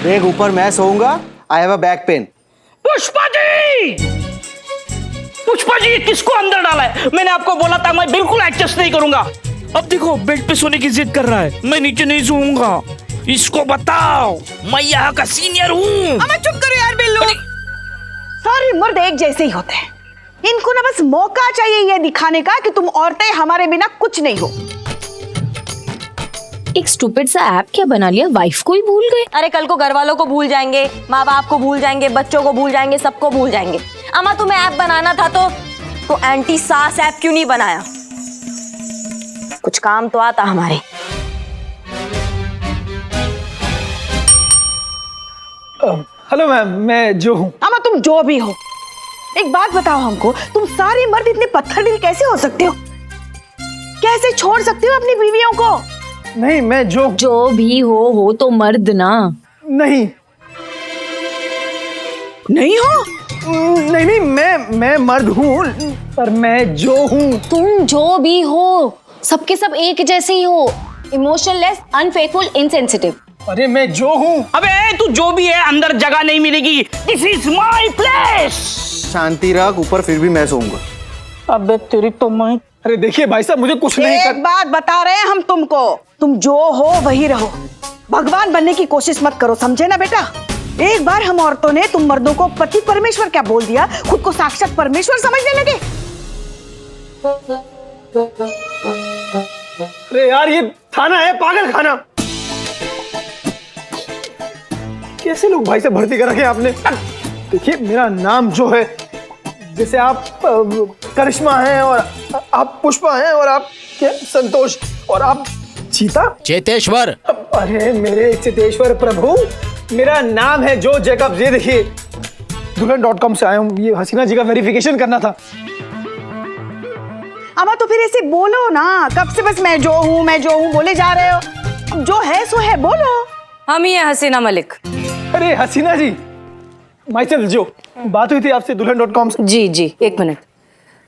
देख ऊपर मैं सोऊंगा, I have a back pain. Pushpa ji! Pushpa ji, ये किसको अंदर डाला है? मैंने आपको बोला था मैं बिल्कुल एडजस्ट नहीं करूंगा। अब देखो बेड पे सोने की जिद कर रहा है, मैं नीचे नहीं सोऊंगा। इसको बताओ मैं यहाँ का सीनियर हूँ। अम्मा चुप करो यार बिल्लू। सारे मर्द एक जैसे ही होते हैं, इनको ना बस मौका चाहिए ये दिखाने का कि तुम औरतें हमारे बिना कुछ नहीं हो। एक स्टूपिड सा ऐप क्या बना लिया, वाइफ को ही भूल गए। अरे कल को घर वालों को भूल जाएंगे, माँ बाप को भूल जाएंगे, बच्चों को भूल जाएंगे, सबको भूल जाएंगे। अम्मा तुम्हें ऐप बनाना था तो एंटी सास ऐप क्यों नहीं बनाया? कुछ काम तो आता हमारे। हेलो मैम, मैं जो हूँ। अम्मा तुम जो भी हो, एक बात बताओ हमको, तुम सारे मर्द इतने पत्थर दिल कैसे हो सकते हो? कैसे छोड़ सकते हो अपनी बीवियों को? नहीं, मैं जो भी हो तो मर्द ना। नहीं नहीं हो? नहीं, मैं मर्द हूँ, पर मैं जो हूँ। तुम जो भी हो, सबके सब एक जैसे ही हो, इमोशनलेस, अनफेथफुल, इनसेंसिटिव। अरे मैं जो हूँ। अबे तू जो भी है, अंदर जगह नहीं मिलेगी। This is my place. शांति रख, ऊपर फिर भी मैं सोऊंगा। अबे तेरी तो मैं। अरे देखिए भाई साहब, मुझे कुछ नहीं एक बात बता रहे हैं हम तुमको, तुम जो हो वही रहो, भगवान बनने की कोशिश मत करो, समझे ना बेटा? एक बार हम औरतों ने तुम मर्दों को पति परमेश्वर क्या बोल दिया, खुद को साक्षात परमेश्वर समझने लगे। अरे यार, ये थाना है, पागल खाना। कैसे लोग भाई से भर्ती कर रखे आपने? देखिए मेरा नाम जो है, जैसे आप करिश्मा हैं और आप पुष्पा हैं और आप क्या संतोष और आप चीता चेतेश्वर। अरे मेरे चेतेश्वर प्रभु, मेरा नाम है जो जैकब। ये देखिए दुल्हन.com से आया हूँ, ये हसीना जी का वेरिफिकेशन करना था। अम्मा तो फिर ऐसे बोलो ना, कब से बस मैं जो हूँ बोले जा रहे हो? अब जो है सो है, बोलो। हम ही है हसीना मलिक। अरे हसीना जी, माइसेल्फ जो बात हुई थी आपसे दुल्हन.com से। जी एक मिनट।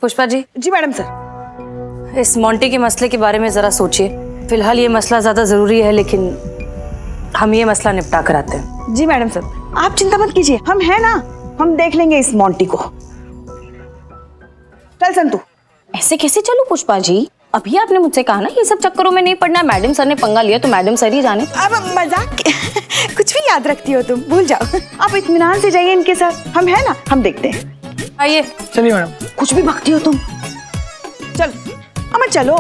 पुष्पा जी। जी मैडम सर। इस मोंटी के मसले के बारे में जरा सोचिए। फिलहाल ये मसला ज्यादा जरूरी है, लेकिन हम ये मसला निपटा कर आते हैं। जी मैडम सर, आप चिंता मत कीजिए, हम है ना, हम देख लेंगे इस मोंटी को। चल संतू। ऐसे कैसे चलो पुष्पा जी, अभी आपने मुझसे कहा ना ये सब चक्करों में नहीं पड़ना। मैडम सर ने पंगा लिया तो मैडम सर ही जाने। अब मजाक कुछ भी याद रखती हो तुम, भूल जाओ। आप इत्मीनान से जाइए इनके साथ, हम है ना, हम देखते हैं। आइए। चलिए मैडम। कुछ भी भगती हो तुम। चल अम्मा चलो।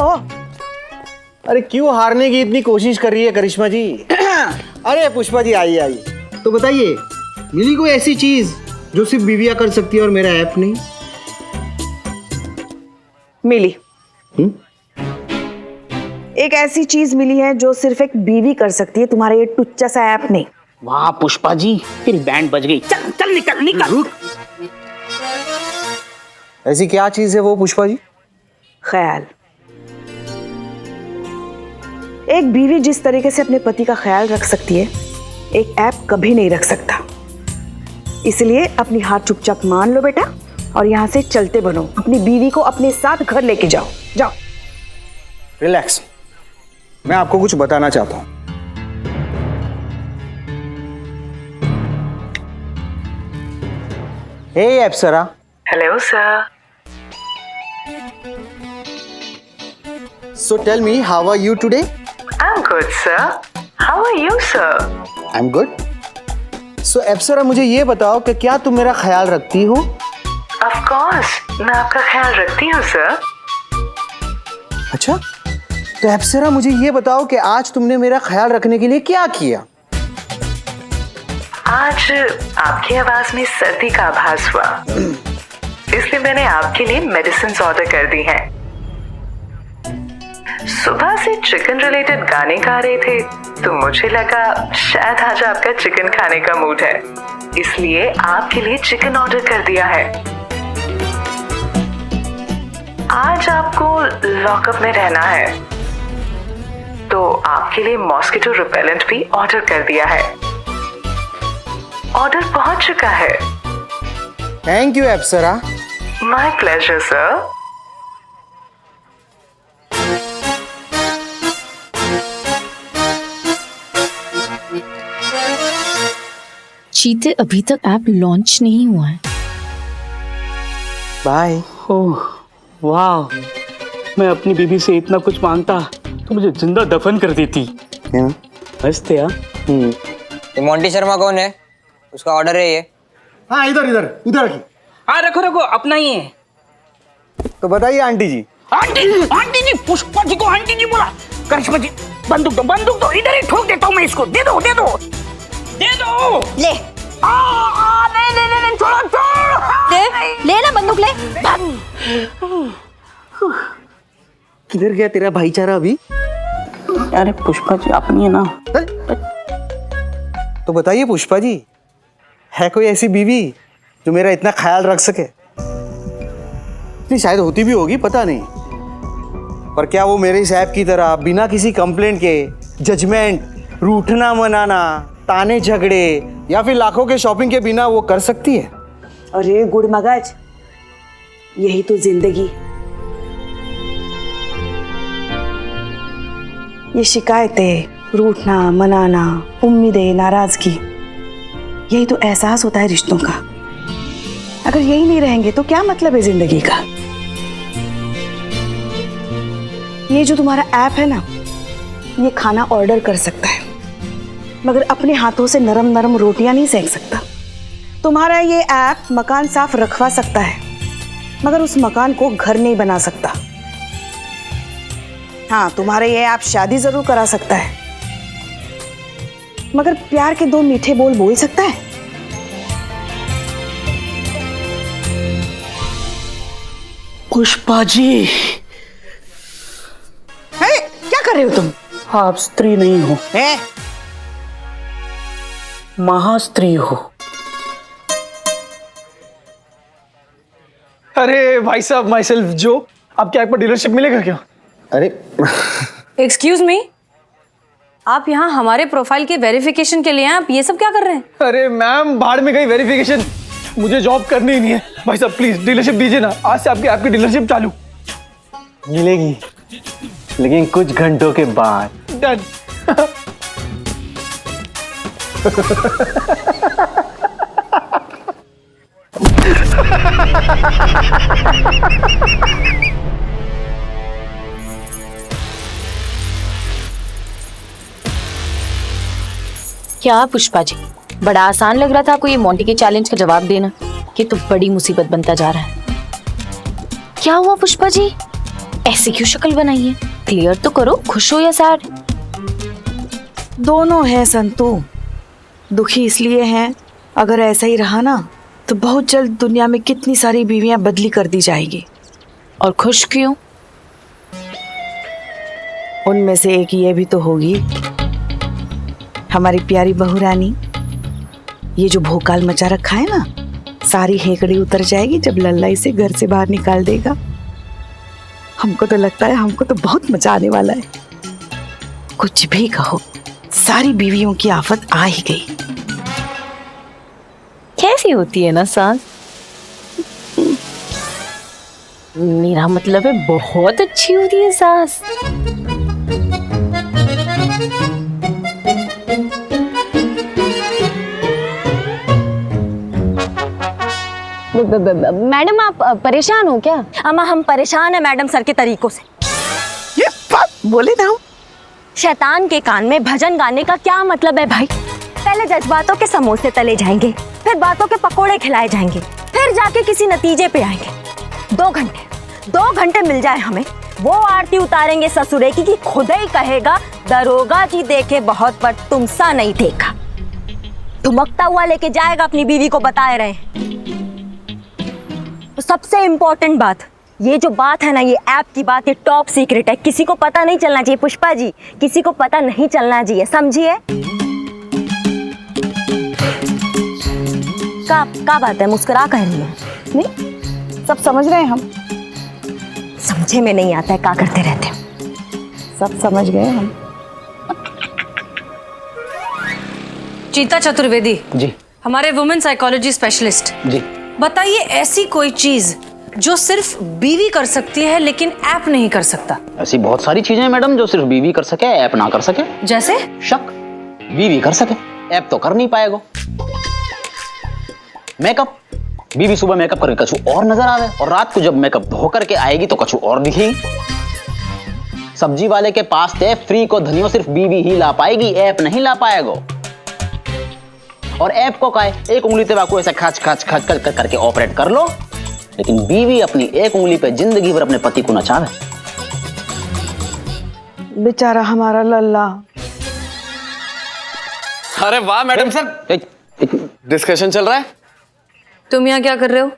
अरे क्यों हारने की इतनी कोशिश कर रही है करिश्मा जी? अरे पुष्पा जी आइए। तो बताइए, मिली कोई ऐसी चीज जो सिर्फ बीवियां कर सकती है और मेरा ऐप नहीं? मिली। एक ऐसी चीज मिली है जो सिर्फ एक बीवी कर सकती है, तुम्हारा ये टुच्चा सा ऐप नहीं। वाह पुष्पा जी, तेरी बैंड बज गई। चल चल निकल। ऐसी क्या चीज है वो पुष्पा जी? ख्याल। एक बीवी जिस तरीके से अपने पति का ख्याल रख सकती है, एक ऐप कभी नहीं रख सकता। इसलिए अपनी हार चुपचाप मान लो बेटा, और यहाँ से चलते बनो। अपनी बीवी को अपने साथ घर लेके जाओ। रिलैक्स, मैं आपको कुछ बताना चाहता हूं। हे Apsara. Hello sir. So tell me, how are you today? I'm good, sir. How are you, sir? I'm good. So अप्सरा, मुझे ये बताओ कि क्या तुम मेरा ख्याल रखती हो? Of course, मैं आपका ख्याल रखती हूँ, सर। अच्छा, तो अप्सरा मुझे ये बताओ कि आज तुमने मेरा ख्याल रखने के लिए क्या किया? आज आपकी आवाज में सर्दी का आभास हुआ, इसलिए मैंने आपके लिए मेडिसिन ऑर्डर कर दी हैं। सुबह से चिकन रिलेटेड गाने गा रहे थे, तो मुझे लगा शायद आज आपका चिकन खाने का मूड है, इसलिए आपके लिए चिकन ऑर्डर कर दिया है। आज आपको लॉकअप में रहना है, तो आपके लिए मॉस्किटो रिपेलेंट भी ऑर्डर कर दिया है। ऑर्डर पहुंच चुका है। Thank you Apsara. My pleasure sir. चीते अभी तक ऐप लॉन्च नहीं हुआ है। बाय। ओह वाह, मैं अपनी बीवी से इतना कुछ मांगता तो मुझे जिंदा दफन कर देती। हंसते यार। ये मोंटी शर्मा कौन है? उसका ऑर्डर है ये। हाँ इधर इधर उधर रखिए। हाँ रखो रखो, अपना ही है। तो बताइए आंटी जी। आंटी जी, पुष्पा जी को आंटी जी बोला। करिश्मा जी बंदूक दो, इधर ही ठोक देता हूँ मैं इसको। दे दो ले ले, छोड़ो। ले ना बंदूक ले। किधर गया तेरा भाईचारा अभी? अरे पुष्पा जी अपनी है ना। तो बताइए पुष्पा जी, है कोई ऐसी बीवी जो मेरा इतना ख्याल रख सके? नहीं शायद होती भी होगी, पता नहीं, पर क्या वो मेरे इस ऐप की तरह बिना किसी कंप्लेंट के जजमेंट, रूठना मनाना, ताने झगड़े या फिर लाखों के शॉपिंग के बिना वो कर सकती है? अरे गुड़ मगज, यही तो जिंदगी। ये शिकायतें, रूठना मनाना, उम्मीदें, नाराजगी, यही तो एहसास होता है रिश्तों का। अगर यही नहीं रहेंगे तो क्या मतलब है जिंदगी का? ये जो तुम्हारा ऐप है ना, ये खाना ऑर्डर कर सकता है मगर अपने हाथों से नरम नरम रोटियां नहीं सेक सकता। तुम्हारा ये ऐप मकान साफ रखवा सकता है मगर उस मकान को घर नहीं बना सकता। हाँ, तुम्हारा ये ऐप शादी जरूर करा सकता है मगर प्यार के दो मीठे बोल बोल सकता है? पुष्पा जी, क्या कर रहे हो तुम? आप स्त्री नहीं हो, महास्त्री हो। अरे भाई साहब, माई सेल्फ जो, आपके ऐप पर डीलरशिप मिलेगा क्या? अरे एक्सक्यूज मी, आप यहाँ हमारे प्रोफाइल के वेरिफिकेशन के लिए हैं, आप ये सब क्या कर रहे हैं? अरे मैम, भाड़ में गई वेरिफिकेशन, मुझे जॉब करनी ही नहीं है। भाई साहब प्लीज डीलरशिप दीजिए ना, आज से आपके ऐप की डीलरशिप चालू। मिलेगी, लेकिन कुछ घंटों के बाद। डन। क्या पुष्पा जी, बड़ा आसान लग रहा था आपको ये मोंटी के चैलेंज का जवाब देना, ये तो बड़ी मुसीबत बनता जा रहा है। क्या हुआ पुष्पा जी, ऐसे क्यों शक्ल बनाई है? क्लियर तो करो, खुश हो या सैड? दोनों हैं संतू। दुखी इसलिए हैं, अगर ऐसा ही रहा ना तो बहुत जल्द दुनिया में कितनी सारी बीवियां बदली कर दी जाएगी। और खुश क्यों? उनमें से एक ये भी तो होगी, हमारी प्यारी बहू रानी। ये जो भोकाल मचा रखा है ना, सारी हेकड़ी उतर जाएगी जब लल्ला इसे घर से बाहर निकाल देगा। हमको तो लगता है हमको तो बहुत मजा आने वाला है। कुछ भी कहो, सारी बीवियों की आफत आ ही गई। कैसी होती है ना सास? मेरा मतलब है बहुत अच्छी होती है सास। मैडम आप परेशान हो क्या? अम्मा हम परेशान हैं मैडम सर के तरीकों से। ये बात बोले ना हम। शैतान के कान में भजन गाने का क्या मतलब है भाई? पहले जज्बातों के समोसे तले जाएंगे, फिर बातों के पकोड़े खिलाए जाएंगे, फिर जाके किसी नतीजे पे आएंगे। 2 घंटे मिल जाए हमें, वो आरती उतारेंगे ससुरे की कि खुद ही कहेगा दरोगा जी देखे बहुत पर तुमसा नहीं देखा। धुमकता हुआ लेके जाएगा अपनी बीवी को, बताए रहे। तो सबसे इम्पोर्टेंट बात, ये जो बात है ना, ये ऐप की बात, ये टॉप सीक्रेट है, किसी को पता नहीं चलना चाहिए पुष्पा जी, किसी को पता नहीं चलना चाहिए, समझिए? क्या बात है, मुस्कुरा कह रही है? नहीं, सब समझ रहे हैं हम। समझे में नहीं आता है, क्या करते रहते हो? सब समझ गए हम। चीता चतुर्वेदी जी। हमारे वुमेन साइकोलॉजी स्पेशलिस्ट जी। बताइए ऐसी कोई चीज जो सिर्फ बीवी कर सकती है लेकिन ऐप नहीं कर सकता। ऐसी बहुत सारी चीजें हैं मैडम जो सिर्फ बीवी कर सके, ऐप ना कर सके। जैसे? शक, बीवी कर सके, ऐप तो कर नहीं पाएगा। मेकअप बीवी सुबह मेकअप करके कछु और नजर आ रहा है और रात को जब मेकअप धो करके आएगी तो कछु और दिखेगी। सब्जी वाले के पास थे फ्री को धनियो सिर्फ बीवी ही ला पाएगी, ऐप नहीं ला पाएगा। और ऐप को कहे एक उंगली पे बाकू ऐसा खच खच खच खच करके ऑपरेट कर लो, लेकिन बीवी अपनी एक उंगली पे जिंदगी भर अपने पति को नचावे। बेचारा हमारा लल्ला। अरे वाह मैडम सर, डिस्कशन चल रहा है। तुम यहाँ क्या कर रहे हो?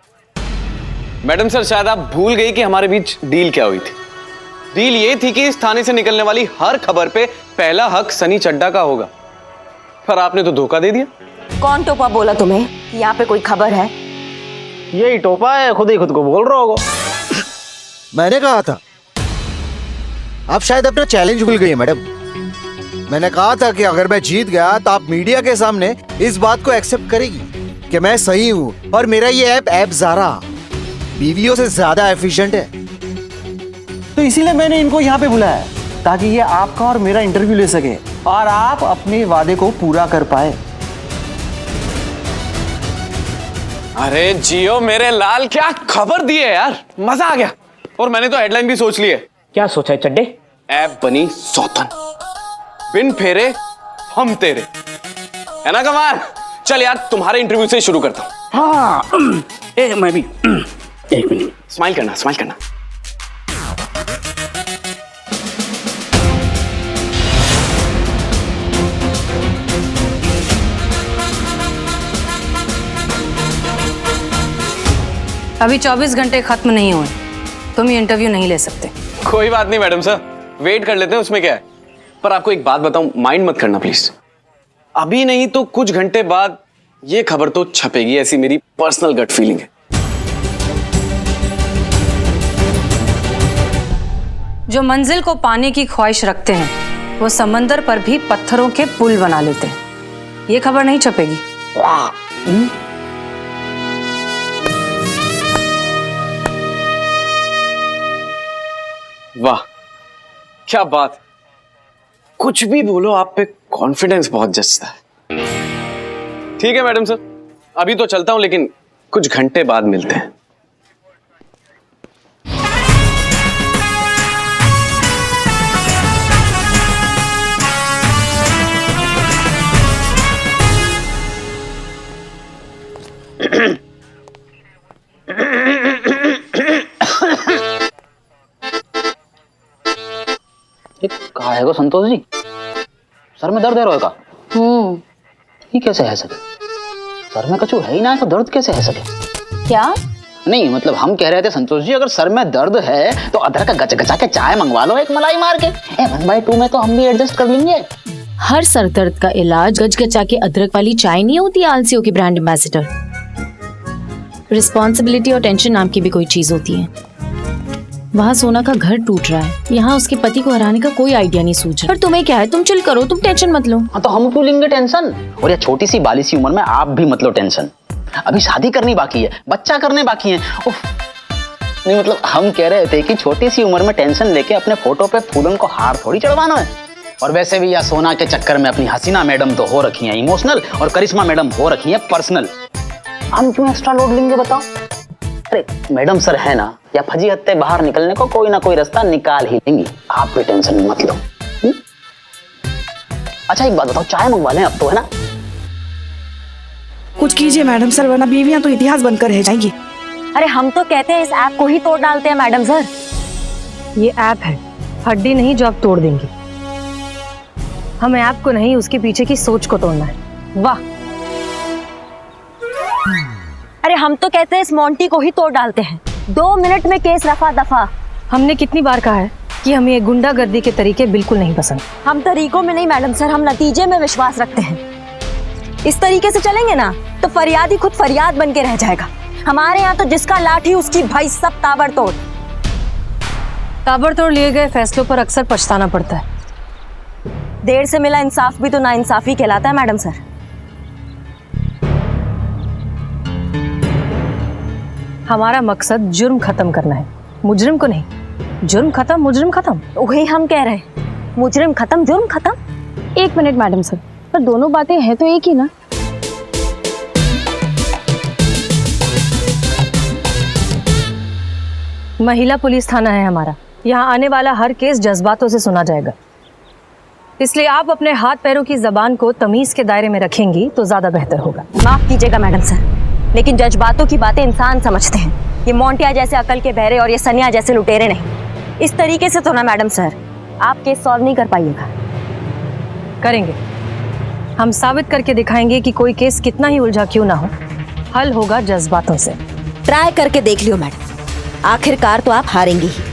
मैडम सर, शायद आप भूल गई कि हमारे बीच डील क्या हुई थी। डील ये थी कि इस थाने से निकलने वाली हर खबर पे पहला हक सनी चड्ढा का होगा, पर आपने तो धोखा दे दिया। कौन टोपा बोला तुम्हें कि यहाँ पे कोई खबर है? यही टोपा है, खुद ही खुद को बोल रहा होगा। मैंने कहा था, आप शायद अपना चैलेंज भूल गई है मैडम। मैंने कहा था कि अगर मैं जीत गया तो आप मीडिया के सामने इस बात को एक्सेप्ट करेगी कि मैं सही हूँ और मेरा ये ऐप ज़ारा बीवियों से ज्यादा एफिशिएंट है। तो इसीलिए मैंने इनको यहाँ पे बुलाया ताकि ये आपका और मेरा इंटरव्यू ले सके और आप अपने वादे को पूरा कर पाए। अरे जियो मेरे लाल, क्या खबर दी है यार, मजा आ गया। और मैंने तो हेडलाइन भी सोच ली है। क्या सोचा है चड्डे? ऐप बनी सौतन, बिन फेरे हम तेरे, है ना कमाल? चल यार तुम्हारे इंटरव्यू से शुरू करता हूं। हाँ मैं भी एक मिनट। स्माइल करना, स्माइल करना। अभी 24 घंटे खत्म नहीं हुए, तुम ये इंटरव्यू नहीं ले सकते। कोई बात नहीं मैडम सर, वेट कर लेते हैं, उसमें क्या है। पर आपको एक बात बताऊं, माइंड मत करना प्लीज। अभी नहीं तो कुछ घंटे बाद ये खबर तो छपेगी, ऐसी मेरी पर्सनल गट फीलिंग है। जो मंजिल को पाने की ख्वाहिश रखते हैं वो समंदर पर भी पत्थरों के पुल बना लेते हैं। ये खबर नहीं छपेगी। वाह क्या बात, कुछ भी बोलो, आप पे कॉन्फिडेंस बहुत जचता है। ठीक है मैडम सर, अभी तो चलता हूं, लेकिन कुछ घंटे बाद मिलते हैं। कहा है संतोष जी, सर में दर्द है रोए का? ये कैसे है सके? सर में कछु है ही ना, तो दर्द कैसे है सके? क्या? नहीं मतलब हम कह रहे थे संतोष जी, अगर सर में दर्द है तो अदरक का गचगचा के चाय मंगवा लो एक मलाई मार के। 1/2 में तो हम भी एडजस्ट कर लेंगे। हर सर दर्द का इलाज गचगचा के अदरक वाली चाय नहीं होती आलसियों की ब्रांड एम्बेसडर। रिस्पॉन्सिबिलिटी और टेंशन नाम की भी कोई चीज होती है। वहाँ सोना का घर टूट रहा है, यहाँ उसके पति को हराने का कोई आइडिया नहीं सूझ रहा। पर तुम्हें क्या है, तुम चिल करो, तुम टेंशन मत लो। हाँ तो हम क्यों लेंगे टेंशन? और ये छोटी सी बाली सी उम्र में आप भी मत लो टेंशन। अभी शादी करनी बाकी है, बच्चा करने बाकी है। नहीं मतलब हम कह रहे थे कि छोटी सी उम्र में टेंशन लेके अपने फोटो पे फूलन को हार थोड़ी चढ़वाना है। और वैसे भी यह सोना के चक्कर में अपनी हसीना मैडम तो हो रखी है इमोशनल और करिश्मा मैडम हो रखी है पर्सनल। हम क्यों एक्स्ट्रा लोड लेंगे बताओ? अरे मैडम सर है ना, या फजी हत्ते बाहर निकलने को कोई ना कोई रास्ता निकाल ही लेंगी, आप भी टेंशन मत लो। अच्छा एक बात बताओ, चाय मंगवा लें अब तो, है ना? कुछ कीजिए मैडम सर, वरना बीवियां तो इतिहास बनकर रह जाएंगी। अरे हम तो कहते हैं इस ऐप को ही तोड़ डालते हैं मैडम सर। ये ऐप है, हड्डी नहीं जो आप तोड़ देंगे। हम ऐप को नहीं, उसके पीछे की सोच को तोड़ना है। वाह। अरे हम तो कहते हैं इस मोंटी को ही तोड़ डालते हैं। 2 मिनट में केस रफा दफा। हमने कितनी बार कहा है कि हमें ये गुंडागर्दी के तरीके बिल्कुल नहीं पसंद। हम तरीकों में नहीं मैडम सर, हम नतीजे में विश्वास रखते हैं। इस तरीके से चलेंगे ना तो फरियाद ही खुद फरियाद बन के रह जाएगा। हमारे यहाँ तो जिसका लाठी उसकी भाई सब ताबड़तोड़। ताबड़तोड़ लिए गए फैसलों पर अक्सर पछताना पड़ता है। देर से मिला इंसाफ भी तो नाइंसाफी कहलाता है मैडम सर। हमारा मकसद जुर्म खत्म करना है, मुजरिम को नहीं। जुर्म खत्म, मुजरिम खत्म। वही हम कह रहे हैं, मुजरिम खत्म, जुर्म खत्म। 1 मिनट मैडम सर, पर दोनों बातें हैं तो एक ही ना। महिला पुलिस थाना है हमारा। यहाँ आने वाला हर केस जज्बातों से सुना जाएगा, इसलिए आप अपने हाथ पैरों की जबान को तमीज के दायरे में रखेंगी तो ज्यादा बेहतर होगा। माफ कीजिएगा मैडम सर, लेकिन जज्बातों की बातें इंसान समझते हैं। ये मोंटिया जैसे अकल के बहरे और ये सनिया जैसे लुटेरे नहीं। इस तरीके से तो ना मैडम सर आप केस सॉल्व नहीं कर पाइएगा। करेंगे, हम साबित करके दिखाएंगे कि कोई केस कितना ही उलझा क्यों ना हो, हल होगा जज्बातों से। ट्राई करके देख लियो मैडम, आखिरकार तो आप हारेंगी ही।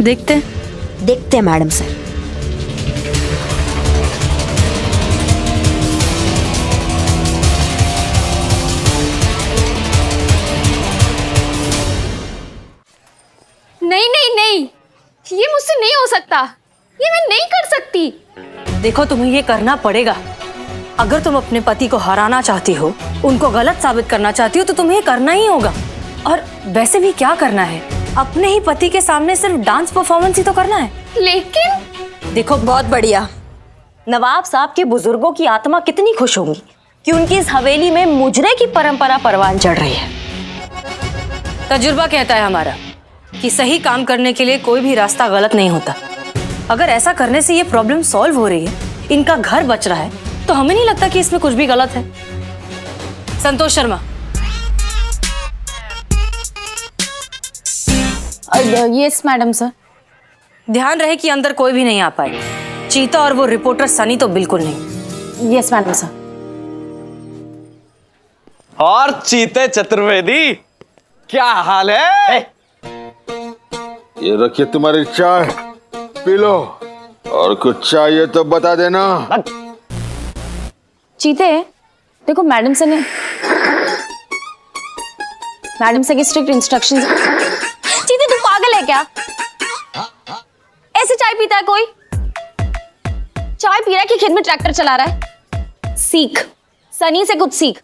देखते हैं मैडम सर। नहीं नहीं नहीं, ये मुझसे नहीं हो सकता, ये मैं नहीं कर सकती। देखो, तुम्हें ये करना पड़ेगा। अगर तुम अपने पति को हराना चाहती हो, उनको गलत साबित करना चाहती हो, तो तुम्हें ये करना ही होगा। और वैसे भी क्या करना है, अपने ही पति के सामने सिर्फ डांस परफॉर्मेंस ही तो करना है। लेकिन देखो, बहुत बढ़िया। नवाब साहब के बुजुर्गों की आत्मा कितनी खुश होगी कि उनकी इस हवेली में मुजरे की परंपरा परवान चढ़ रही है। तजुर्बा कहता है हमारा कि सही काम करने के लिए कोई भी रास्ता गलत नहीं होता। अगर ऐसा करने से ये प्रॉब्लम सॉल्व हो रही है, इनका घर बच रहा है, तो हमें नहीं लगता कि इसमें कुछ भी गलत है। Santosh Sharma. Yes madam sir. ध्यान रहे कि अंदर कोई भी नहीं आ पाए। चीता और वो रिपोर्टर सनी तो बिल्कुल नहीं। Yes madam sir. और चीते चतुर्वेदी, क्या हाल है? ये रखिए तुम्हारी चाय, पी लो, और कुछ चाहिए तो बता देना। चीते, देखो मैडम से की स्ट्रिक्ट इंस्ट्रक्शंस। चीते तू पागल है क्या? ऐसे चाय पीता है कोई? चाय पी रहा है कि खेत में ट्रैक्टर चला रहा है? सीख, सनी से कुछ सीख।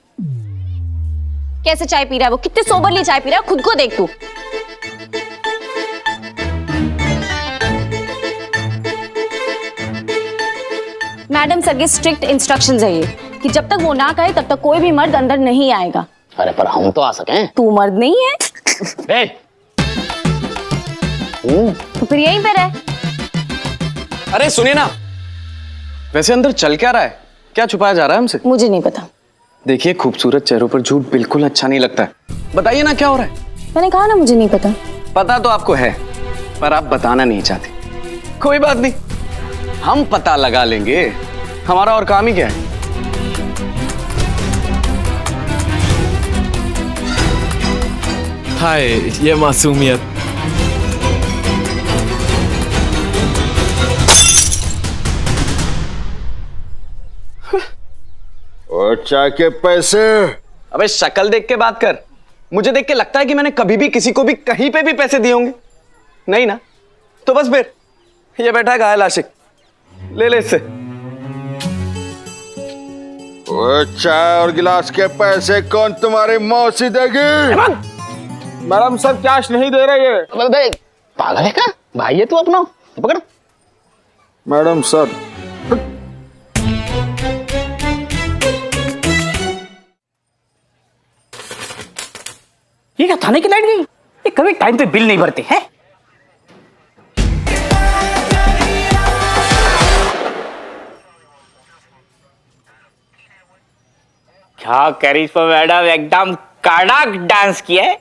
कैसे चाय पी रहा है वो, कितने सोबरली चाय पी रहा है, खुद को देख तू। मैडम सर के स्ट्रिक्ट इंस्ट्रक्शंस है ये कि जब तक वो ना कहे तब तक कोई भी मर्द अंदर नहीं आएगा। अरे पर हम तो आ सकें। तू मर्द नहीं है? तो फिर यहीं पे रह। अरे सुनिए ना, वैसे अंदर चल क्या रहा है? क्या छुपाया जा रहा है हमसे? मुझे नहीं पता। देखिए, खूबसूरत चेहरों पर झूठ बिल्कुल अच्छा नहीं लगता है। बताइए ना क्या हो रहा है? मैंने कहा ना मुझे नहीं पता। पता तो आपको है, पर आप बताना नहीं चाहते। कोई बात नहीं, हम पता लगा लेंगे। हमारा और काम ही क्या है? हाय, ये मासूमियत। और चाय के पैसे? अबे शक्ल देख के बात कर। मुझे देख के लगता है कि मैंने कभी भी किसी को भी कहीं पे भी पैसे दिए होंगे? नहीं ना? तो बस फिर ये बैठा है घायल आशिक, ले ले इससे। वो चाय और गिलास के पैसे कौन तुम्हारी मौसी देगी? मैडम सर कैश नहीं दे रही है। पागल है क्या? भाई है तू अपना, पकड़। मैडम सर, ये क्या थाने की लाइट गई? ये कभी टाइम पे बिल नहीं भरते हैं। क्या करिश्मा मैडम, एकदम कड़क डांस किया है।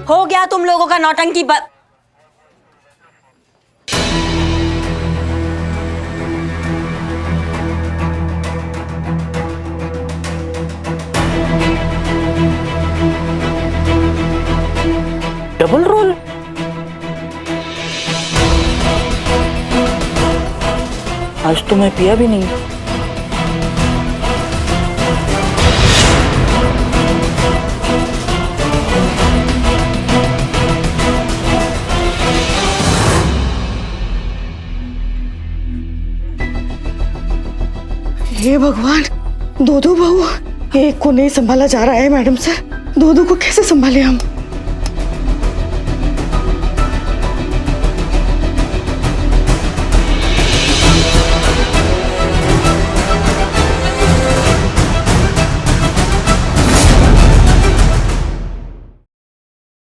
हो गया तुम लोगों का नौटंकी डबल रोल। आज तो मैं पिया भी नहीं। हे भगवान, दो बहू, एक को नहीं संभाला जा रहा है मैडम सर। दो को कैसे संभाले हम?